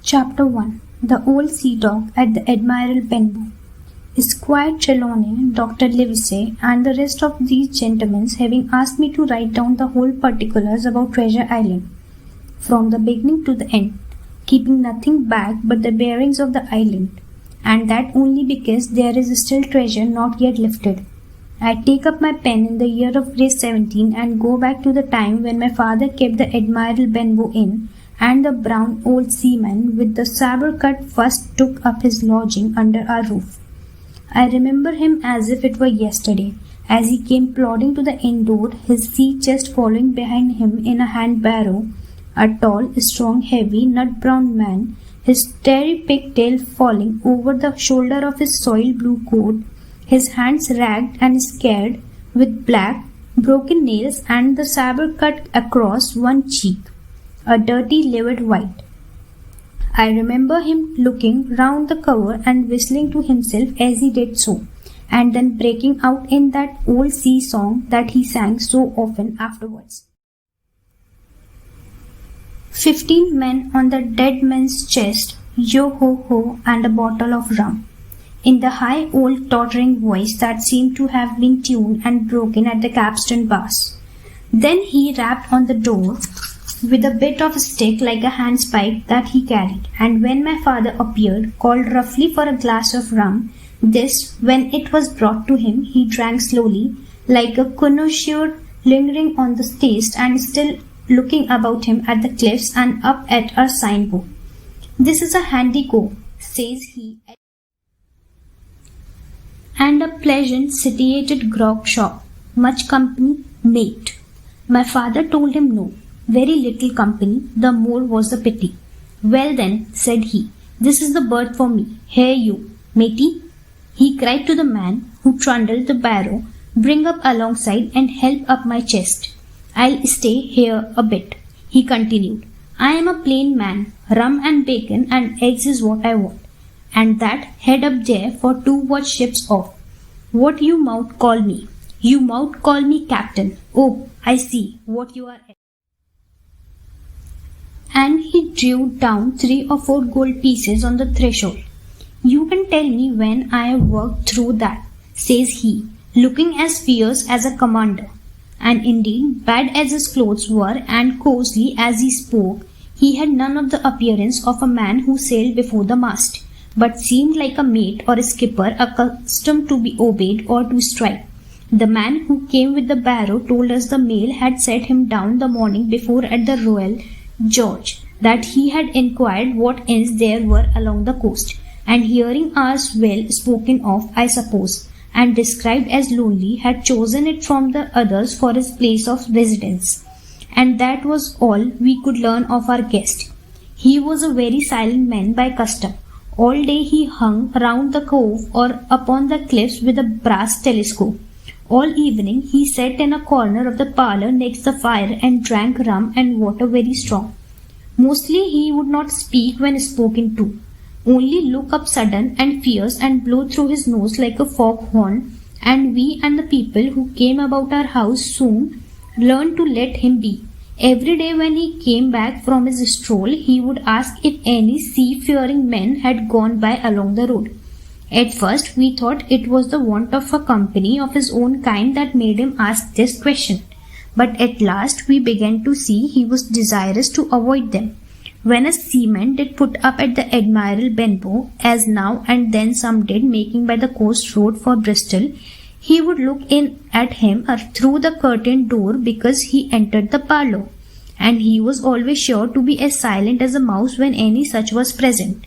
Chapter 1 The Old Sea Dog at the Admiral Benbow. Squire Trelawney, Dr. Livesey, and the rest of these gentlemen having asked me to write down the whole particulars about Treasure Island, from the beginning to the end, keeping nothing back but the bearings of the island, and that only because there is still treasure not yet lifted. I take up my pen in the year of grace 17 and go back to the time when my father kept the Admiral Benbow Inn, and the brown old seaman with the sabre cut first took up his lodging under our roof. I remember him as if it were yesterday, as he came plodding to the inn door, his sea chest following behind him in a hand barrow, a tall, strong, heavy, nut-brown man, his tarry pigtail falling over the shoulder of his soiled blue coat, his hands ragged and scarred with black, broken nails, and the sabre cut across one cheek, a dirty livid white. I remember him looking round the cover and whistling to himself as he did so, and then breaking out in that old sea song that he sang so often afterwards. 15 men on the dead man's chest, yo-ho-ho, and a bottle of rum, in the high old tottering voice that seemed to have been tuned and broken at the capstan bars. Then he rapped on the door with a bit of a stick like a handspike that he carried, and when my father appeared, called roughly for a glass of rum. This, when it was brought to him, he drank slowly, like a connoisseur lingering on the taste and still looking about him at the cliffs and up at our signboard. "This is a handy go," says he, "and a pleasant situated grog shop. Much company, mate?" My father told him no. Very little company, the more was the pity. "Well then," said he, "this is the berth for me. Here you, matey," he cried to the man who trundled the barrow, "bring up alongside and help up my chest. I'll stay here a bit," he continued. "I am a plain man. Rum and bacon and eggs is what I want. And that head up there for 2 watch ships off. What you mout call me? You mout call me captain. Oh, I see what you are at." And he drew down 3 or 4 gold pieces on the threshold. "You can tell me when I have worked through that," says he, looking as fierce as a commander. And indeed, bad as his clothes were and coarsely as he spoke, he had none of the appearance of a man who sailed before the mast, but seemed like a mate or a skipper accustomed to be obeyed or to strike. The man who came with the barrow told us the mail had set him down the morning before at the Royal George, that he had inquired what inns there were along the coast, and hearing ours well spoken of, I suppose, and described as lonely, had chosen it from the others for his place of residence. And that was all we could learn of our guest. He was a very silent man by custom. All day he hung round the cove or upon the cliffs with a brass telescope. All evening he sat in a corner of the parlour next the fire and drank rum and water very strong. Mostly he would not speak when spoken to, only look up sudden and fierce and blow through his nose like a foghorn, and we and the people who came about our house soon learned to let him be. Every day when he came back from his stroll, he would ask if any seafaring men had gone by along the road. At first we thought it was the want of a company of his own kind that made him ask this question, but at last we began to see he was desirous to avoid them. When a seaman did put up at the Admiral Benbow, as now and then some did, making by the coast road for Bristol, he would look in at him through the curtained door because he entered the parlour, and he was always sure to be as silent as a mouse when any such was present.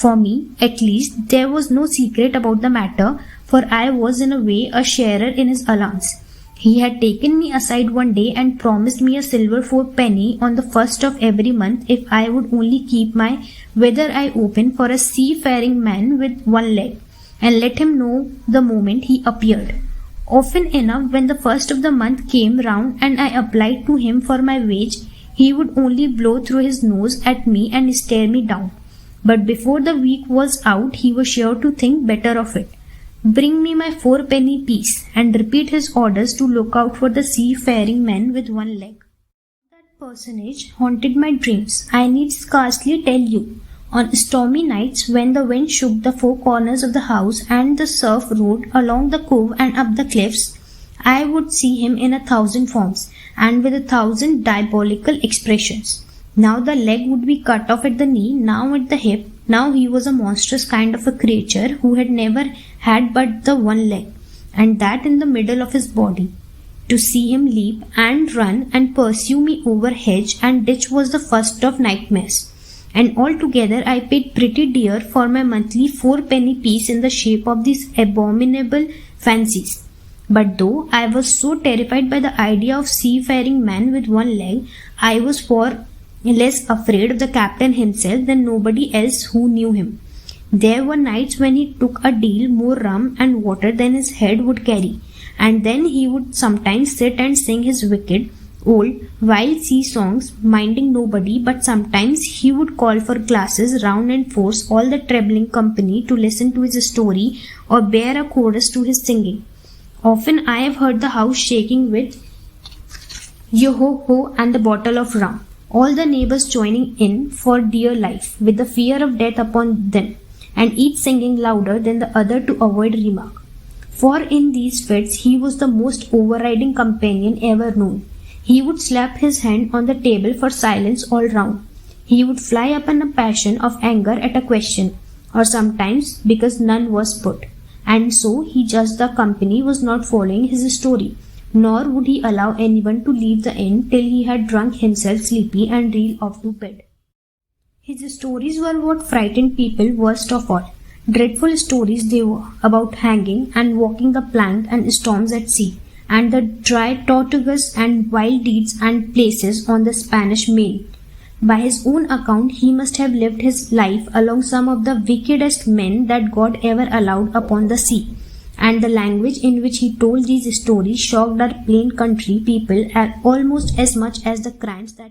For me, at least, there was no secret about the matter, for I was in a way a sharer in his allowance. He had taken me aside one day and promised me a silver 4 penny on the 1st of every month if I would only keep my weather eye open for a seafaring man with 1 leg, and let him know the moment he appeared. Often enough, when the 1st of the month came round and I applied to him for my wage, he would only blow through his nose at me and stare me down. But before the week was out, he was sure to think better of it, bring me my 4 penny piece, and repeat his orders to look out for the seafaring men with 1 leg. That personage haunted my dreams. I need scarcely tell you On stormy nights, when the wind shook the four corners of the house and the surf roared along the cove and up the cliffs, I would see him in 1,000 forms and with 1,000 diabolical expressions. Now the leg would be cut off at the knee, now at the hip. Now he was a monstrous kind of a creature who had never had but the one leg, and that in the middle of his body. To see him leap and run and pursue me over hedge and ditch was the first of nightmares. And altogether I paid pretty dear for my monthly 4-penny piece in the shape of these abominable fancies. But though I was so terrified by the idea of seafaring man with one leg, I was far less afraid of the captain himself than nobody else who knew him. There were nights when he took a deal more rum and water than his head would carry, and then he would sometimes sit and sing his wicked, old, wild sea songs, minding nobody, but sometimes he would call for glasses round and force all the trembling company to listen to his story or bear a chorus to his singing. Often I have heard the house shaking with yo-ho-ho and the bottle of rum, all the neighbors joining in for dear life, with the fear of death upon them, and each singing louder than the other to avoid remark. For in these fits he was the most overriding companion ever known. He would slap his hand on the table for silence all round. He would fly up in a passion of anger at a question, or sometimes because none was put, and so he judged the company was not following his story, nor would he allow anyone to leave the inn till he had drunk himself sleepy and reel off to bed. His stories were what frightened people worst of all. Dreadful stories they were, about hanging and walking the plank and storms at sea, and the dry tortugas and wild deeds and places on the Spanish Main. By his own account, he must have lived his life along some of the wickedest men that God ever allowed upon the sea, and the language in which he told these stories shocked our plain country people almost as much as the crimes that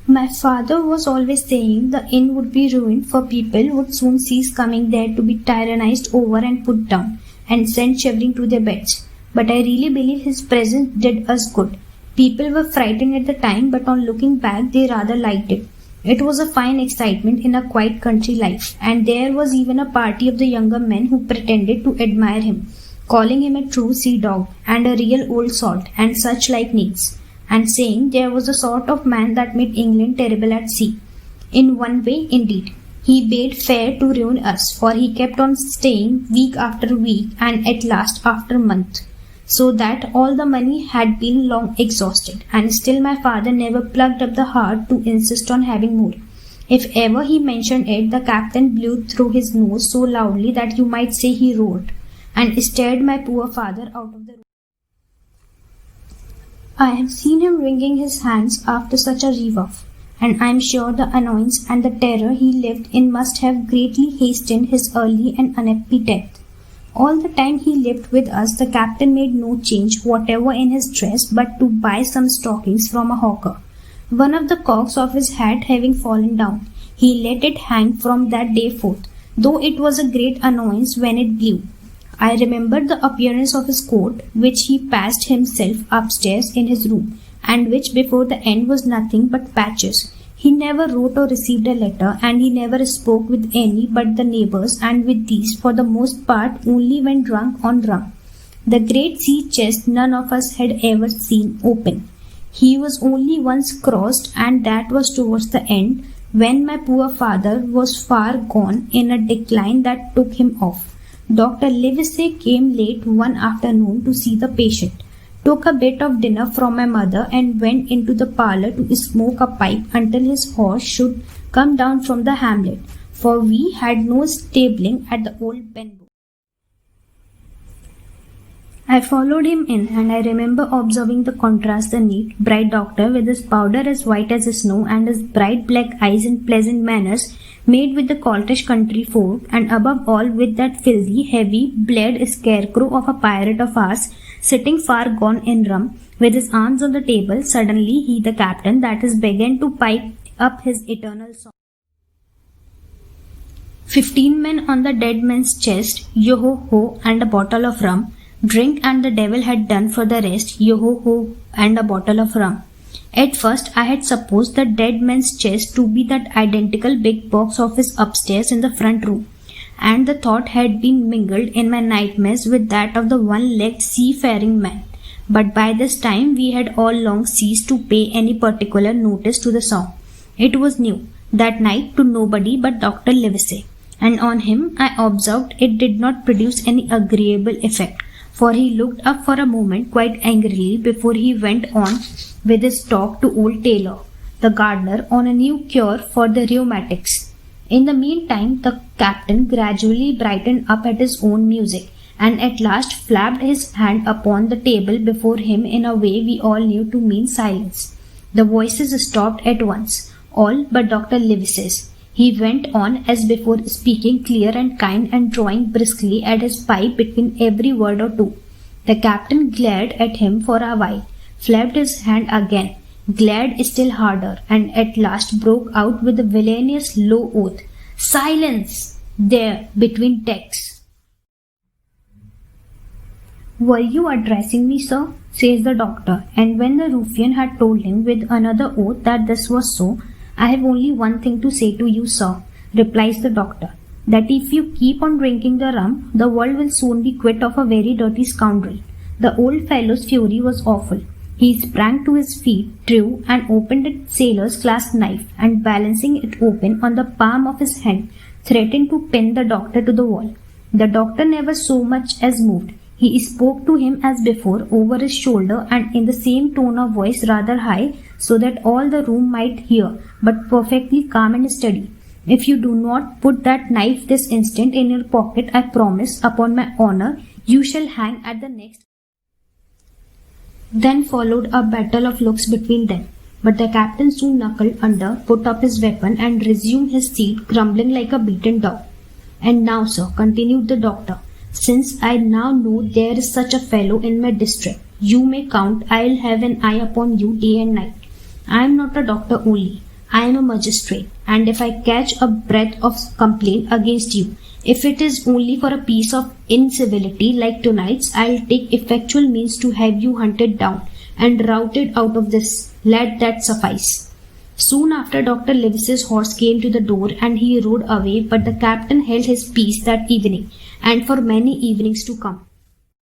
my father was always saying the inn would be ruined, for people would soon cease coming there to be tyrannized over and put down, and sent shivering to their beds. But I really believe his presence did us good. People were frightened at the time, but on looking back they rather liked it. It was a fine excitement in a quiet country life, and there was even a party of the younger men who pretended to admire him, calling him a true sea dog, and a real old salt, and such like names, and saying there was a sort of man that made England terrible at sea. In one way, indeed, he bade fair to ruin us, for he kept on staying week after week, and at last after month, so that all the money had been long exhausted, and still my father never plucked up the heart to insist on having more. If ever he mentioned it, the captain blew through his nose so loudly that you might say he roared, and stared my poor father out of the room. I have seen him wringing his hands after such a rebuff, and I am sure the annoyance and the terror he lived in must have greatly hastened his early and unhappy death. All the time he lived with us, the captain made no change whatever in his dress but to buy some stockings from a hawker. One of the cocks of his hat having fallen down, he let it hang from that day forth, though it was a great annoyance when it blew. I remembered the appearance of his coat, which he passed himself upstairs in his room, and which before the end was nothing but patches. He never wrote or received a letter, and he never spoke with any but the neighbors, and with these, for the most part, only when drunk on rum. The great sea chest none of us had ever seen open. He was only once crossed, and that was towards the end, when my poor father was far gone in a decline that took him off. Dr. Livesey came late one afternoon to see the patient, took a bit of dinner from my mother, and went into the parlour to smoke a pipe until his horse should come down from the hamlet, for we had no stabling at the old Benbow. I followed him in, and I remember observing the contrast the neat, bright doctor, with his powder as white as snow, and his bright black eyes and pleasant manners, made with the coltish country folk, and above all with that filthy, heavy, bled scarecrow of a pirate of ours, sitting far gone in rum, with his arms on the table. Suddenly he, the captain, that is, began to pipe up his eternal song. 15 men on the dead man's chest, yo-ho-ho, and a bottle of rum. Drink and the devil had done for the rest, yo-ho-ho, and a bottle of rum. At first, I had supposed the dead man's chest to be that identical big box office upstairs in the front room, and the thought had been mingled in my nightmares with that of the one-legged seafaring man. But by this time we had all long ceased to pay any particular notice to the song. It was new, that night, to nobody but Dr. Livesey, and on him I observed it did not produce any agreeable effect, for he looked up for a moment quite angrily before he went on with his talk to old Taylor, the gardener, on a new cure for the rheumatics. In the meantime, the captain gradually brightened up at his own music, and at last flapped his hand upon the table before him in a way we all knew to mean silence. The voices stopped at once, all but Dr. Livesey's. He went on as before, speaking clear and kind and drawing briskly at his pipe between every word or two. The captain glared at him for a while, flapped his hand again, glared still harder, and at last broke out with a villainous low oath. "Silence! There, between decks!" "Were you addressing me, sir?" says the doctor, and when the ruffian had told him with another oath that this was so, "I have only one thing to say to you, sir," replies the doctor, "that if you keep on drinking the rum, the world will soon be quit of a very dirty scoundrel." The old fellow's fury was awful. He sprang to his feet, drew and opened a sailor's clasp knife, and balancing it open on the palm of his hand, threatened to pin the doctor to the wall. The doctor never so much as moved. He spoke to him as before over his shoulder and in the same tone of voice, rather high, so that all the room might hear, but perfectly calm and steady. "If you do not put that knife this instant in your pocket, I promise, upon my honor, you shall hang at the next." Then followed a battle of looks between them, but the captain soon knuckled under, put up his weapon, and resumed his seat, grumbling like a beaten dog. "And now, sir," continued the doctor, "since I now know there is such a fellow in my district, you may count I'll have an eye upon you day and night. I am not a doctor only, I am a magistrate, and if I catch a breath of complaint against you, if it is only for a piece of incivility like tonight's, I'll take effectual means to have you hunted down and routed out of this. Let that suffice." Soon after, Dr. Livesey's horse came to the door and he rode away, but the captain held his peace that evening and for many evenings to come.